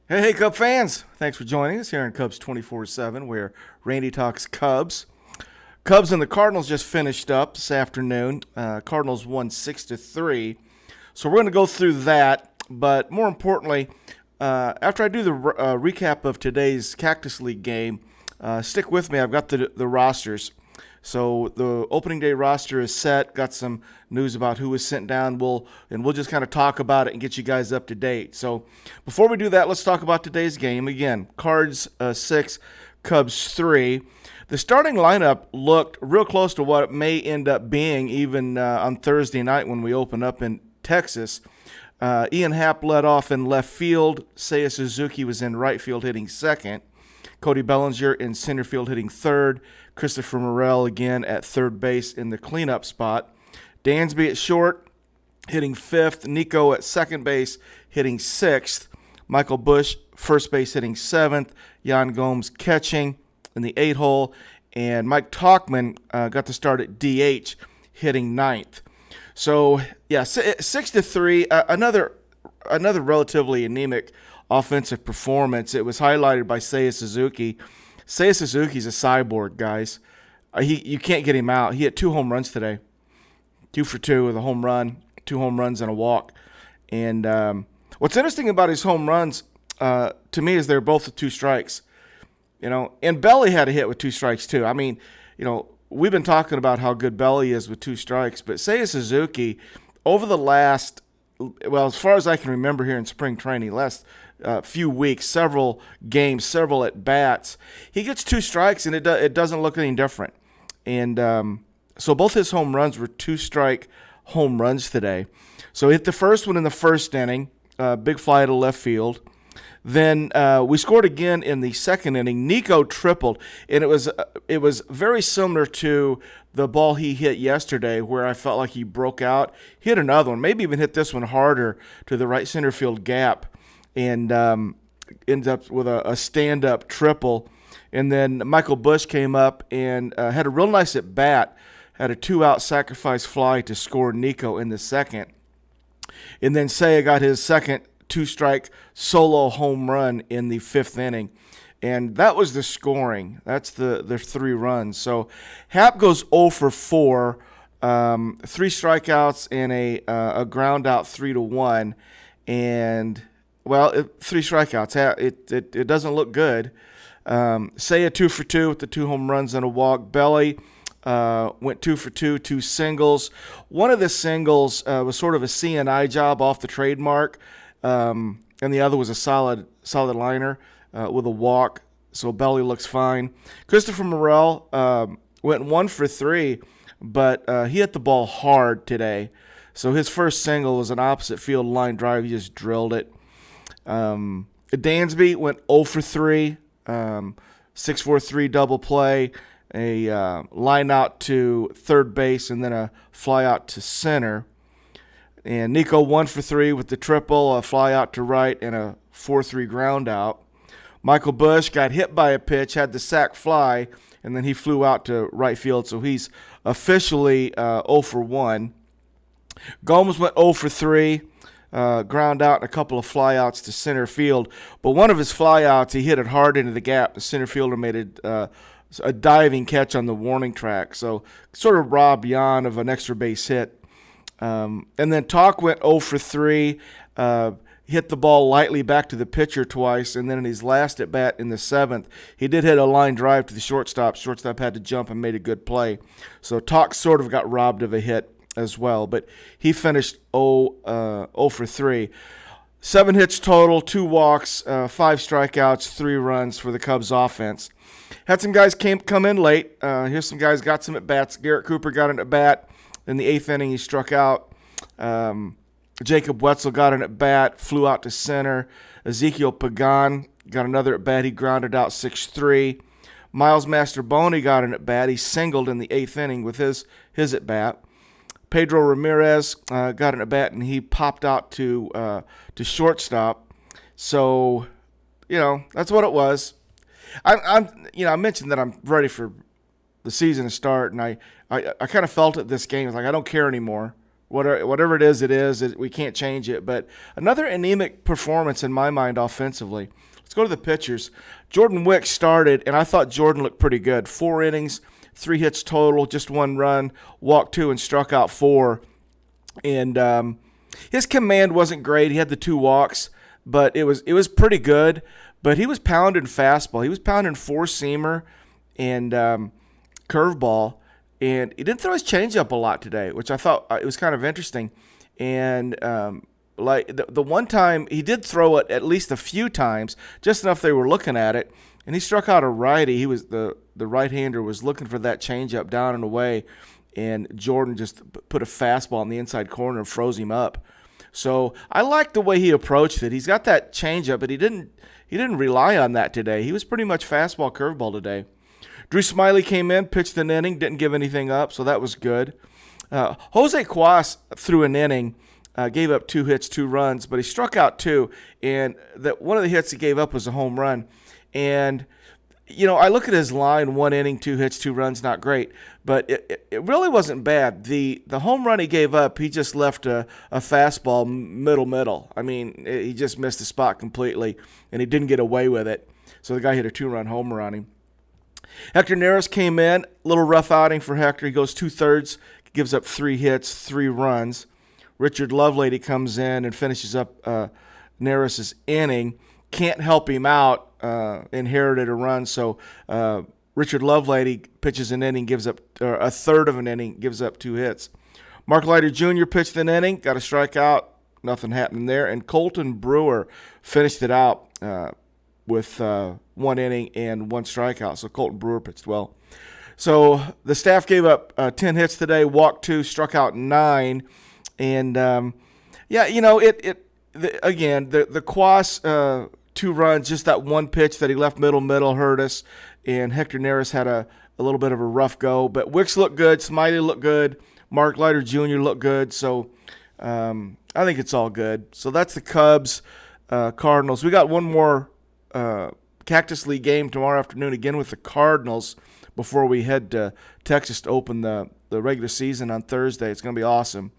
Hey, Cub fans! Thanks for joining us here on Cubs 24/7, where Randy talks Cubs. Cubs and the Cardinals just finished up this afternoon. Cardinals won 6-3. So we're going to go through that. But more importantly, after I do the recap of today's Cactus League game, stick with me. I've got the rosters. So the opening day roster is set. Got some news about who was sent down. We'll just kind of talk about it and get you guys up to date. So before we do that, let's talk about today's game. Again, Cards 6, Cubs 3. The starting lineup looked real close to what it may end up being even on Thursday night when we open up in Texas. Ian Happ led off in left field. Seiya Suzuki was in right field hitting second. Cody Bellinger in center field hitting third. Christopher Morel again at third base in the cleanup spot. Dansby at short hitting fifth. Nico at second base hitting sixth. Michael Busch first base hitting seventh. Yan Gomes catching in the 8-hole. And Mike Tauchman got to start at DH hitting ninth. So, yeah, 6-3, another relatively anemic offensive performance. It was highlighted by Seiya Suzuki. Seiya Suzuki's a cyborg, guys. You can't get him out. He hit 2 home runs today. 2 for 2 with a home run, 2 home runs and a walk. And what's interesting about his home runs, to me, is they're both with 2 strikes. And Belly had a hit with 2 strikes too. I mean, we've been talking about how good Belly is with 2 strikes, but Seiya Suzuki, over the last, as far as I can remember here in spring training, last few weeks, several games, several at-bats, he gets 2 strikes, and it doesn't look any different. And so both his home runs were 2-strike home runs today. So he hit the first one in the first inning, big fly to left field. Then we scored again in the second inning. Nico tripled, and it was very similar to the ball he hit yesterday, where I felt like he broke out, hit another one, maybe even hit this one harder to the right center field gap, and ends up with a stand-up triple. And then Michael Busch came up and had a real nice at-bat, had a 2-out sacrifice fly to score Nico in the second. And then Seiya got his second 2-strike solo home run in the 5th inning. And that was the scoring. That's the 3 runs. So Happ goes 0 for 4, 3 strikeouts and a ground out 3-1. And, 3 strikeouts. It doesn't look good. Seiya 2 for 2 with the 2 home runs and a walk. Belly went 2 for 2, 2 singles. One of the singles was sort of a CNI job off the trademark. And the other was a solid liner with a walk, so Belly looks fine. Christopher Morel went 1 for 3, but he hit the ball hard today. So his first single was an opposite field line drive. He just drilled it. Dansby went 0 for 3, 6-4-3 double play, a line out to third base, and then a fly out to center. And Nico 1 for 3 with the triple, a fly out to right, and a 4-3 ground out. Michael Busch got hit by a pitch, had the sac fly, and then he flew out to right field, so he's officially 0 for 1. Gomes went 0 for 3, ground out and a couple of flyouts to center field. But one of his flyouts, he hit it hard into the gap. The center fielder made a diving catch on the warning track, so sort of robbed Jan of an extra base hit. And then Talk went 0 for 3, hit the ball lightly back to the pitcher twice, and then in his last at-bat in the 7th, he did hit a line drive to the shortstop. Shortstop had to jump and made a good play. So Talk sort of got robbed of a hit as well, but he finished 0 for 3. 7 hits total, 2 walks, 5 strikeouts, 3 runs for the Cubs offense. Had some guys come in late. Here's some guys got some at-bats. Garrett Cooper got an at-bat. In the 8th inning, he struck out. Jacob Wetzel got an at-bat, flew out to center. Ezekiel Pagan got another at-bat. He grounded out 6-3. Miles Masterboni got an at-bat. He singled in the 8th inning with his at-bat. Pedro Ramirez got an at-bat, and he popped out to shortstop. So, that's what it was. I mentioned that I'm ready for the season to start, and I kind of felt it this game. It's like I don't care anymore. whatever it is, we can't change it. But another anemic performance in my mind offensively. Let's go to the pitchers. Jordan Wicks started, and I thought Jordan looked pretty good. 4 innings, 3 hits total, just 1 run, walked 2 and struck out 4. And his command wasn't great. He had the 2 walks, but it was pretty good. But he was pounding fastball. He was pounding 4-seamer and curveball. And he didn't throw his changeup a lot today, which I thought it was kind of interesting. And like the one time he did throw it at least a few times, just enough they were looking at it. And he struck out a righty. He was the right-hander was looking for that changeup down and away, and Jordan just put a fastball in the inside corner and froze him up. So I liked the way he approached it. He's got that changeup, but he didn't rely on that today. He was pretty much fastball curveball today. Drew Smiley came in, pitched an inning, didn't give anything up, so that was good. Jose Cuas threw an inning, gave up 2 hits, 2 runs, but he struck out 2, and one of the hits he gave up was a home run. And, I look at his line, 1 inning, 2 hits, 2 runs, not great, but it really wasn't bad. The home run he gave up, he just left a fastball middle. I mean, he just missed the spot completely, and he didn't get away with it. So the guy hit a 2-run homer on him. Hector Neris came in, a little rough outing for Hector. He goes 2/3, gives up 3 hits, 3 runs. Richard Lovelady comes in and finishes up Neris' inning. Can't help him out, inherited a run. So Richard Lovelady pitches an inning, gives up a third of an inning, gives up 2 hits. Mark Leiter Jr. pitched an inning, got a strikeout, nothing happening there. And Colton Brewer finished it out with 1 inning and 1 strikeout. So Colton Brewer pitched well. So the staff gave up 10 hits today, walked 2, struck out 9. And, the Cuas 2 runs, just that 1 pitch that he left middle hurt us. And Hector Neris had a little bit of a rough go. But Wicks looked good. Smiley looked good. Mark Leiter Jr. looked good. So I think it's all good. So that's the Cubs, Cardinals. We got one more Cactus League game tomorrow afternoon again with the Cardinals before we head to Texas to open the regular season on Thursday. It's going to be awesome.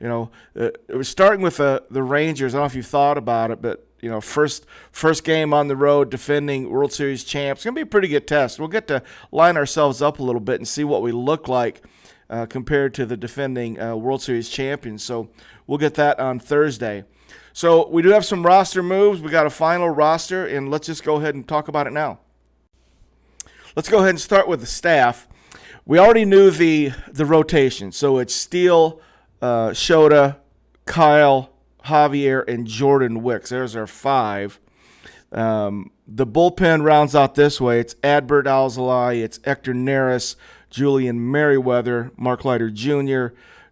It was starting with the Rangers. I don't know if you've thought about it, but first game on the road defending World Series champs. It's going to be a pretty good test. We'll get to line ourselves up a little bit and see what we look like compared to the defending World Series champions. So we'll get that on Thursday. So we do have some roster moves. We got a final roster, and let's just go ahead and talk about it now. Let's go ahead and start with the staff. We already knew the rotation. So it's Steele, Shota, Kyle, Javier, and Jordan Wicks. There's our 5. The bullpen rounds out this way. It's Adbert Alzolay, it's Hector Neris, Julian Merriweather, Mark Leiter Jr.,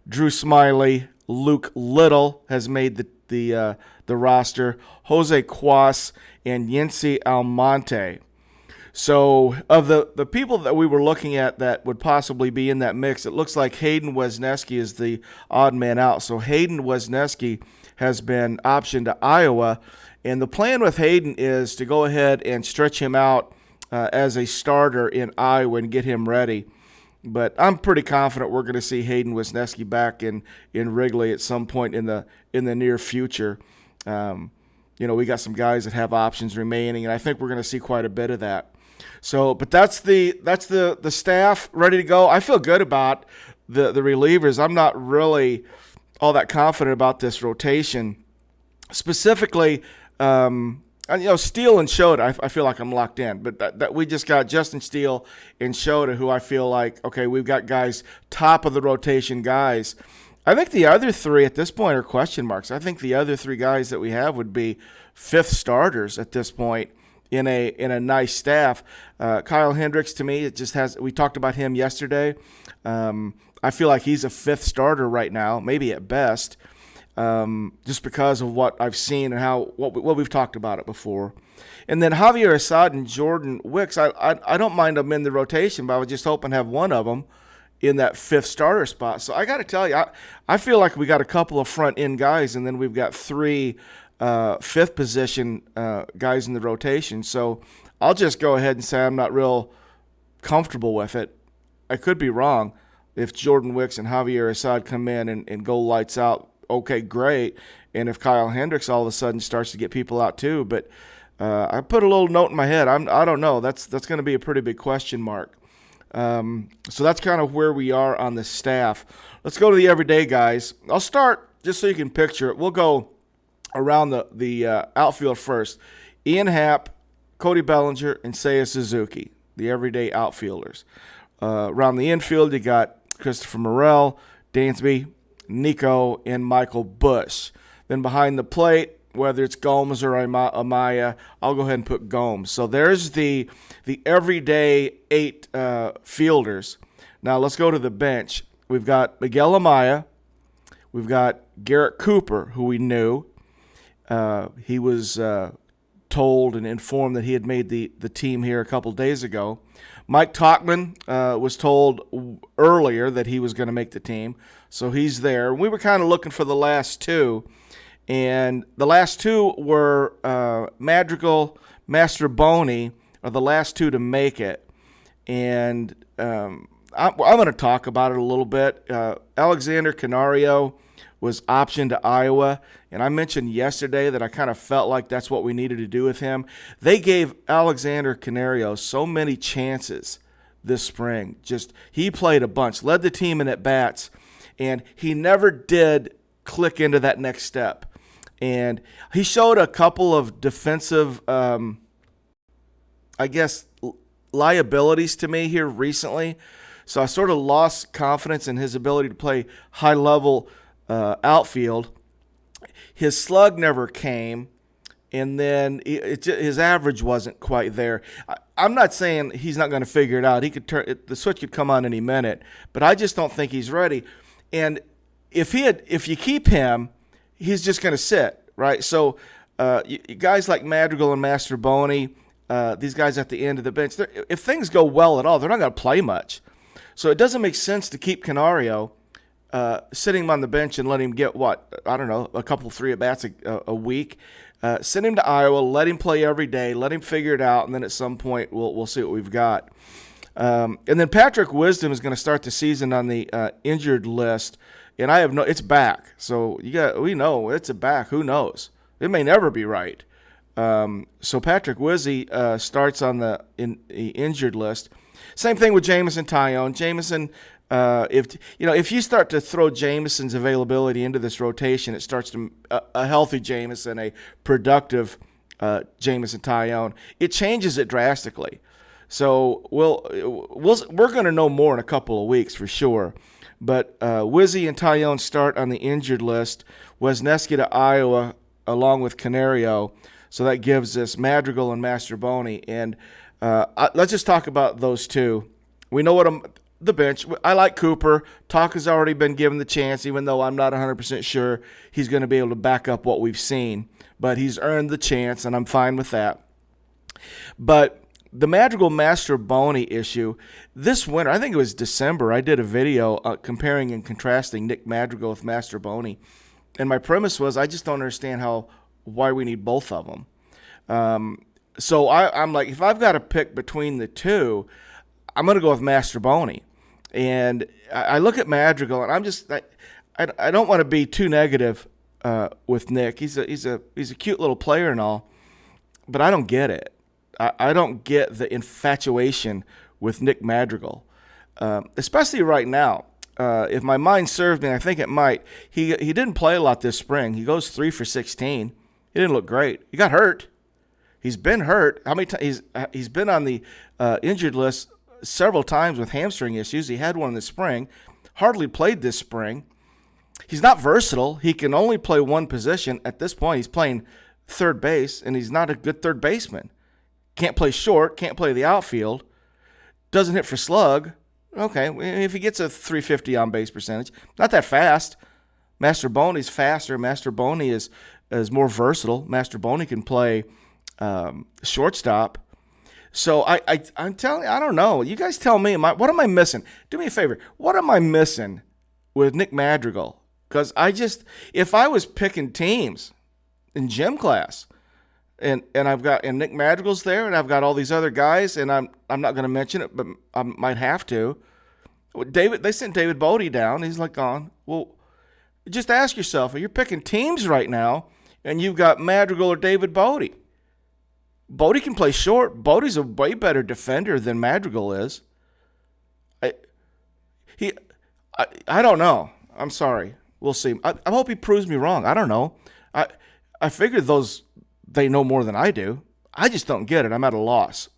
Drew Smiley, Luke Little has made the roster, Jose Cuas, and Yency Almonte. So of the people that we were looking at that would possibly be in that mix, it looks like Hayden Wesneski is the odd man out. So Hayden Wesneski has been optioned to Iowa, and the plan with Hayden is to go ahead and stretch him out as a starter in Iowa and get him ready. But I'm pretty confident we're going to see Hayden Wesneski back in Wrigley at some point in the near future. We got some guys that have options remaining, and I think we're going to see quite a bit of that. So, but that's the staff ready to go. I feel good about the relievers. I'm not really all that confident about this rotation. Specifically, Steele and Shota, I feel like I'm locked in. But that we just got Justin Steele and Shota, who I feel like, okay, we've got guys, top of the rotation guys. I think the other 3 at this point are question marks. I think the other 3 guys that we have would be 5th starters at this point in a nice staff. Kyle Hendricks, to me, we talked about him yesterday. I feel like he's a 5th starter right now, maybe at best, just because of what I've seen and what we've talked about it before. And then Javier Assad and Jordan Wicks, I don't mind them in the rotation, but I was just hoping to have one of them in that 5th starter spot. So I got to tell you, I feel like we got a couple of front-end guys, and then we've got 3 5th position guys in the rotation. So I'll just go ahead and say I'm not real comfortable with it. I could be wrong. If Jordan Wicks and Javier Assad come in and go lights out, okay, great. And if Kyle Hendricks all of a sudden starts to get people out too, but I put a little note in my head. I don't know. That's going to be a pretty big question mark. So that's kind of where we are on the staff. Let's go to the everyday guys. I'll start just so you can picture it. We'll go around the outfield first. Ian Happ, Cody Bellinger, and Seiya Suzuki, the everyday outfielders. Around the infield, you got Christopher Morel, Dansby, Nico, and Michael Busch. Then behind the plate, whether it's Gomes or Amaya, I'll go ahead and put Gomes. So there's the everyday 8 fielders. Now let's go to the bench. We've got Miguel Amaya. We've got Garrett Cooper, who we knew. He was told and informed that he had made the team here a couple days ago. Mike Tauchman was told earlier that he was going to make the team, so he's there. We were kind of looking for the last 2, and the last 2 were Madrigal, Mastroboni are the last 2 to make it. And I'm going to talk about it a little bit. Alexander Canario was optioned to Iowa, and I mentioned yesterday that I kind of felt like that's what we needed to do with him. They gave Alexander Canario so many chances this spring. He played a bunch, led the team in at-bats, and he never did click into that next step. And he showed a couple of defensive, liabilities to me here recently. So I sort of lost confidence in his ability to play high-level outfield. His slug never came, and then his average wasn't quite there. I'm not saying he's not going to figure it out. He could the switch could come on any minute, but I just don't think he's ready. And if you keep him, he's just going to sit, right? So guys like Madrigal and Mastroboni, these guys at the end of the bench, if things go well at all, they're not going to play much. So it doesn't make sense to keep Canario sitting him on the bench and let him get, a couple, 3 at-bats a week. Send him to Iowa, let him play every day, let him figure it out, and then at some point we'll see what we've got. And then Patrick Wisdom is going to start the season on the injured list, and it's back. So we know it's back. Who knows? It may never be right. So Patrick Wizzy starts on the injured list. Same thing with Jameson Taillon. Jameson, if you start to throw Jameson's availability into this rotation, it starts to a healthy Jameson, a productive Jameson Taillon. It changes it drastically. So we're going to know more in a couple of weeks for sure. But Wizzy and Taillon start on the injured list. Wisniewski to Iowa along with Canario. So that gives us Madrigal and Mastroboni. And let's just talk about those 2. We know the bench. I like Cooper. Talk has already been given the chance, even though I'm not 100% sure he's going to be able to back up what we've seen. But he's earned the chance, and I'm fine with that. But the Madrigal-Mastroboni issue, this winter, I think it was December, I did a video comparing and contrasting Nick Madrigal with Mastroboni. And my premise was I just don't understand why we need both of them. So I'm like, if I've got to pick between the 2, I'm going to go with Mastroboni. And I look at Madrigal, and I don't want to be too negative with Nick. He's a cute little player and all, but I don't get it. I don't get the infatuation with Nick Madrigal, especially right now. If my mind serves me, I think it might. He didn't play a lot this spring. He goes 3 for 16. He didn't look great. He got hurt. He's been hurt. How many times? He's been on the injured list several times with hamstring issues. He had one in the spring. Hardly played this spring. He's not versatile. He can only play one position. At this point, he's playing third base, and he's not a good third baseman. Can't play short. Can't play the outfield. Doesn't hit for slug. Okay, if he gets a 350 on base percentage, not that fast. Mastroboni's faster. Mastroboni is more versatile. Mastroboni can play shortstop. So I'm telling you, I don't know. You guys tell me. What am I missing? Do me a favor. What am I missing with Nick Madrigal? Because if I was picking teams in gym class, and Nick Madrigal's there, and I've got all these other guys, and I'm not going to mention it, but I might have to. They sent David Bodie down. He's like gone. Well, just ask yourself, you're picking teams right now, and you've got Madrigal or David Bodie. Bodie can play short. Bodie's a way better defender than Madrigal is. I don't know. I'm sorry. We'll see. I hope he proves me wrong. I don't know. I figured they know more than I do. I just don't get it. I'm at a loss.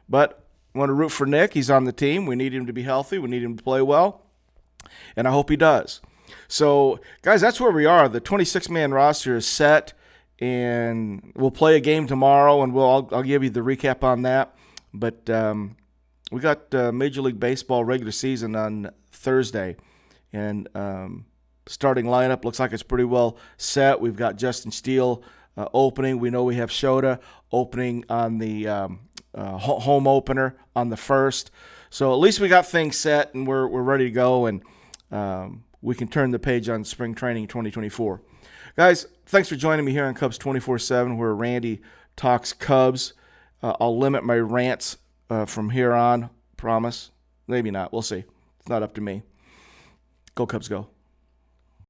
But I want to root for Nick. He's on the team. We need him to be healthy. We need him to play well. And I hope he does. So, guys, that's where we are. The 26-man roster is set. And we'll play a game tomorrow, and I'll give you the recap on that. But we got Major League Baseball regular season on Thursday, and starting lineup looks like it's pretty well set. We've got Justin Steele opening. We know we have Shota opening on the home opener on the 1st. So at least we got things set, and we're ready to go, and we can turn the page on spring training 2024. Guys, thanks for joining me here on Cubs 24/7, where Randy talks Cubs. I'll limit my rants from here on, promise. Maybe not. We'll see. It's not up to me. Go Cubs, go.